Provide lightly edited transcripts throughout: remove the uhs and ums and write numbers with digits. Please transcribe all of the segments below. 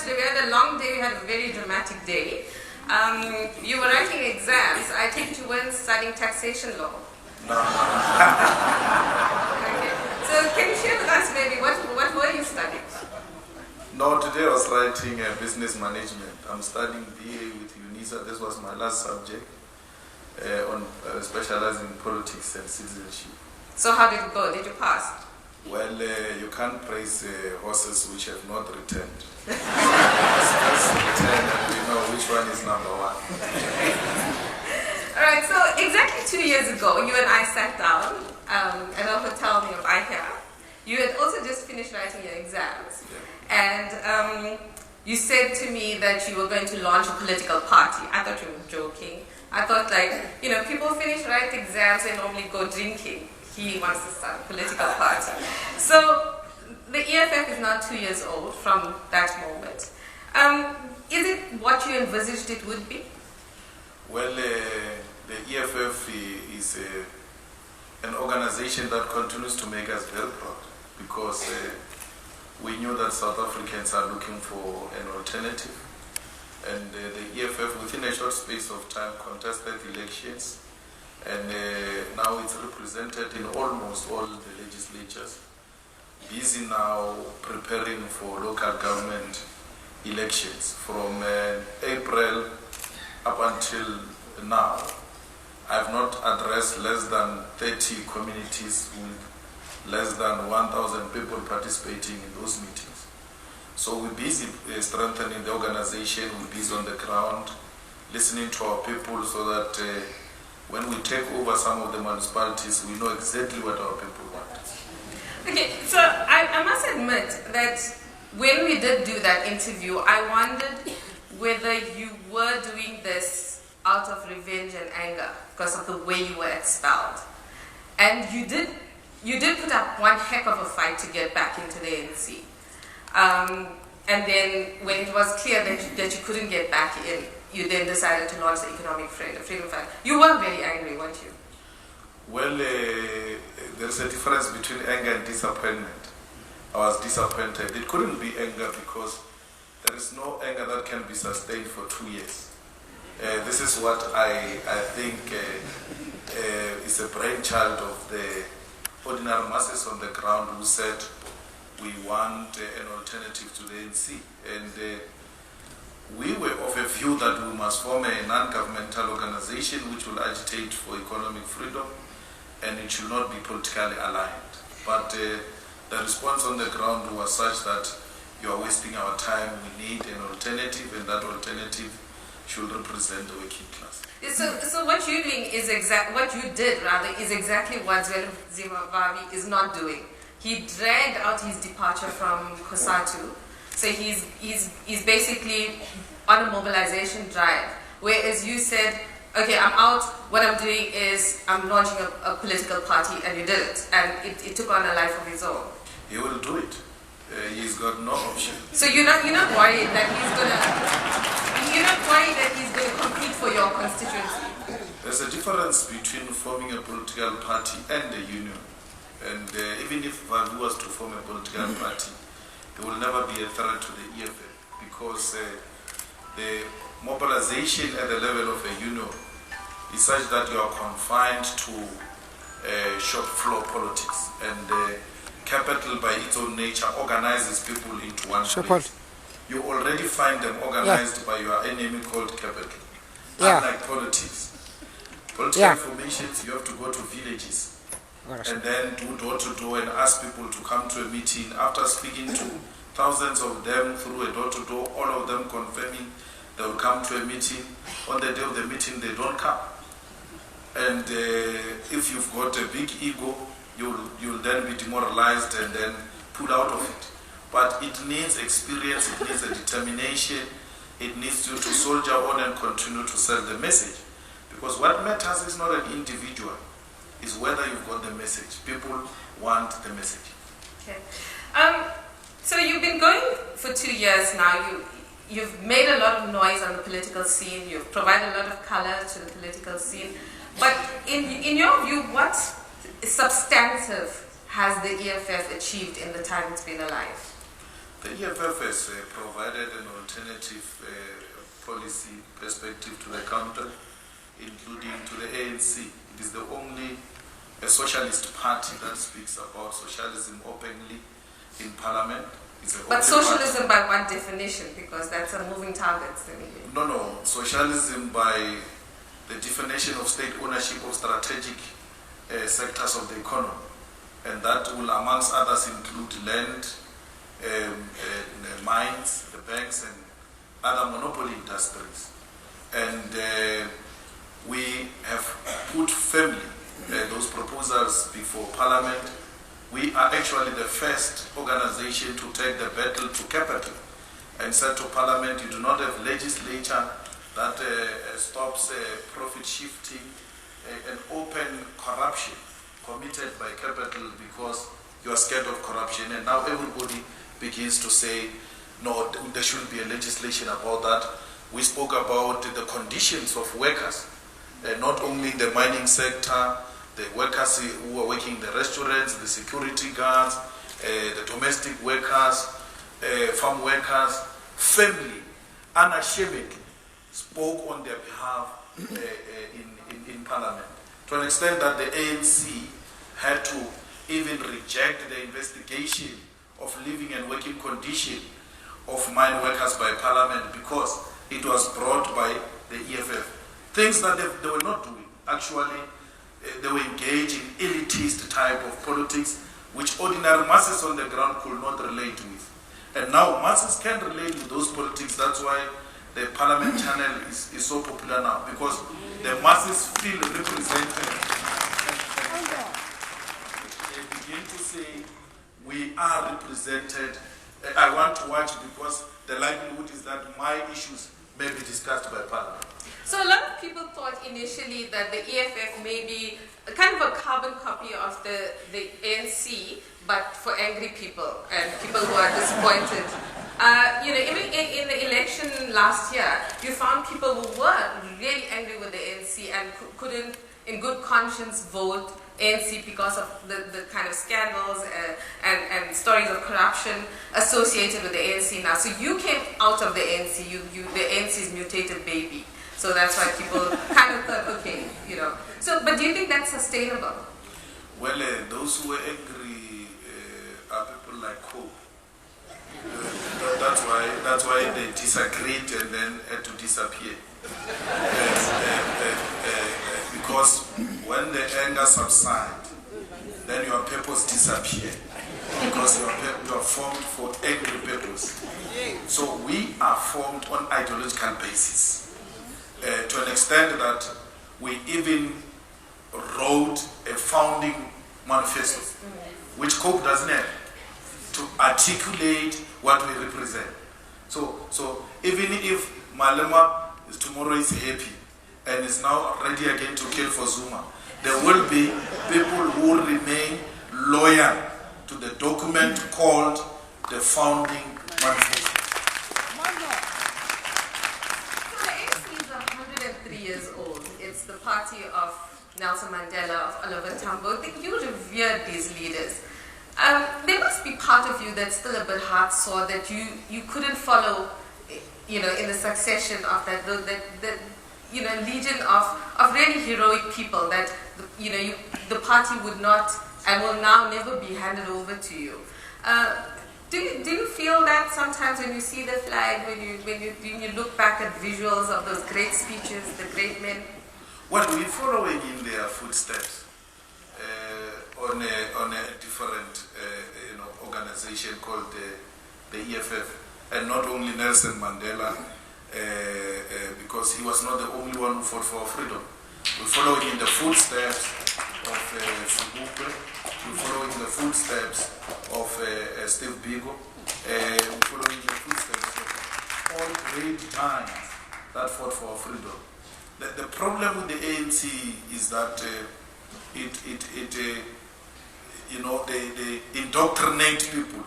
today. We had a long day. We had a very dramatic day. You were writing exams. I take it you weren't studying taxation law. No. Okay. So can you share with us maybe what were you studying? No, today I was writing business management. I'm studying BA with UNISA. This was my last subject on specializing in politics and citizenship. So how did it go? Did you pass? Well, you can't praise horses which have not returned. First return and we know which one is number one. All right, so exactly 2 years ago, you and I sat down at a hotel near here. You had also just finished writing your exams. Yeah. And you said to me that you were going to launch a political party. I thought you were joking. I thought, like, you know, people finish writing exams and normally go drinking. He wants to start a political party. So the EFF is now 2 years old from that moment. Is it what you envisaged it would be? Well, the EFF is an organization that continues to make us very proud because we knew that South Africans are looking for an alternative. And the EFF, within a short space of time, contested elections. And now it's represented in almost all the legislatures. Busy now preparing for local government elections. From April up until now, I've not addressed less than 30 communities with less than 1,000 people participating in those meetings. So we're busy strengthening the organization, we're busy on the ground, listening to our people so that when we take over some of the municipalities, we know exactly what our people want. Okay, so I must admit that when we did do that interview, I wondered whether you were doing this out of revenge and anger because of the way you were expelled. And you did put up one heck of a fight to get back into the ANC. And then when it was clear that you couldn't get back in, you then decided to launch the Economic Freedom Fund. You were very angry, weren't you? Well, there's a difference between anger and disappointment. I was disappointed. It couldn't be anger because there is no anger that can be sustained for 2 years. This is what I think is a brainchild of the ordinary masses on the ground who said we want an alternative to the ANC. And we were of a view that we must form a non-governmental organization which will agitate for economic freedom and it should not be politically aligned. But the response on the ground was such that you are wasting our time, we need an alternative and that alternative should represent the working class. So what you're doing is what you did is exactly what Zimbabwe is not doing. He dragged out his departure from COSATU. So he's basically on a mobilization drive. Whereas you said, okay, I'm out, what I'm doing is I'm launching a political party, and you did it. And it took on a life of its own. He will do it. He's got no option. So you're not worried that he's gonna compete for your constituency? There's a difference between forming a political party and a union. And even if Vavu was to form a political party, there will never be a threat to the EFF because the mobilization at the level of a union is such that you are confined to shop floor politics, and capital by its own nature organizes people into one place. You already find them organized by your enemy called capital. Unlike politics. Political formations, you have to go to villages and then do door to door and ask people to come to a meeting. After speaking to thousands of them through a door to door, all of them confirming they will come to a meeting. On the day of the meeting, they don't come. And if you've got a big ego, you'll then be demoralized and then pull out of it. But it needs experience, it needs a determination, it needs you to soldier on and continue to sell the message. Because what matters is not an individual, it's whether you've got the message. People want the message. Okay. So you've been going for 2 years now. You've made a lot of noise on the political scene. You've provided a lot of color to the political scene. But in your view, what substantive has the EFF achieved in the time it's been alive? The EFF has provided an alternative policy perspective to the country, including to the ANC. It is the only socialist party that speaks about socialism openly in parliament. But socialism by what definition? Because that's a moving target. No. Socialism by the definition of state ownership of strategic sectors of the economy. And that will, amongst others, include land, mines, the banks, and other monopoly industries. And we have put firmly those proposals before Parliament. We are actually the first organization to take the battle to capital and said to Parliament, you do not have legislature that stops profit shifting and open corruption committed by capital because you are scared of corruption. And now everybody begins to say, no, there shouldn't be a legislation about that. We spoke about the conditions of workers, not only in the mining sector, the workers who are working in the restaurants, the security guards, the domestic workers, farm workers, family, unashamedly spoke on their behalf in Parliament. To an extent that the ANC had to even reject the investigation of living and working condition of mine workers by Parliament because it was brought by the EFF. Things that they were not doing. Actually, they were engaged in elitist type of politics which ordinary masses on the ground could not relate with. And now masses can relate with those politics. That's why the Parliament channel is so popular now, because the masses feel represented. They begin to say, we are represented. I want to watch because the likelihood is that my issues may be discussed by Parliament. So a lot of people thought initially that the EFF may be a kind of a carbon copy of the ANC, but for angry people and people who are disappointed. Even in the election last year, you found people who were really angry with the ANC and couldn't, in good conscience, vote ANC because of the kind of scandals and stories of corruption associated with the ANC now. So you came out of the ANC, the ANC's mutated baby. So that's why people kind of thought, okay, So, but do you think that's sustainable? Well, those who were angry are people like Hope. That's why they disagreed and then had to disappear. Because when the anger subsides, then your purpose disappears. Because you are formed for angry purpose. So we are formed on ideological basis. To an extent that we even wrote a founding manifesto, which COPE doesn't have, to articulate what we represent. So even if Malema tomorrow is happy and is now ready again to kill for Zuma, there will be people who remain loyal to the document called the founding manifesto. Years old. It's the party of Nelson Mandela, of Oliver Tambo. You revered these leaders. There must be part of you that's still a bit heart-sore that you couldn't follow, in the succession of that legion of really heroic people that the party would not and will now never be handed over to you. Do you feel that sometimes when you see the flag, when you look back at visuals of those great speeches, the great men? Well, we're following in their footsteps on a different organization called the EFF, and not only Nelson Mandela, because he was not the only one who fought for freedom. We're following in the footsteps of Zimbabwe. We're following the footsteps of Steve Biko. We're following the footsteps of all great giants that fought for our freedom. The problem with the ANC is that they indoctrinate people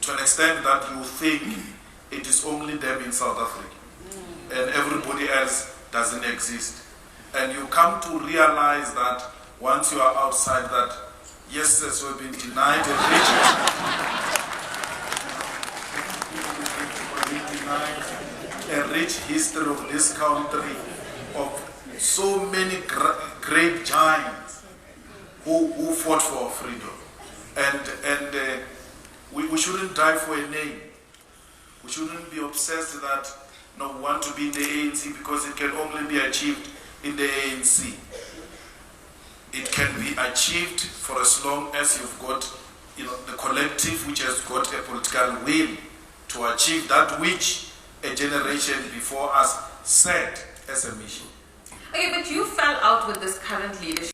to an extent that you think it is only them in South Africa and everybody else doesn't exist. And you come to realize that once you are outside that, yes, we've been denied a region. history of this country of so many great giants who fought for our freedom. And we shouldn't die for a name. We shouldn't be obsessed that we want to be in the ANC because it can only be achieved in the ANC. It can be achieved for as long as you've got the collective which has got a political will to achieve that which a generation before us set as a mission. Okay, but you fell out with this current leadership.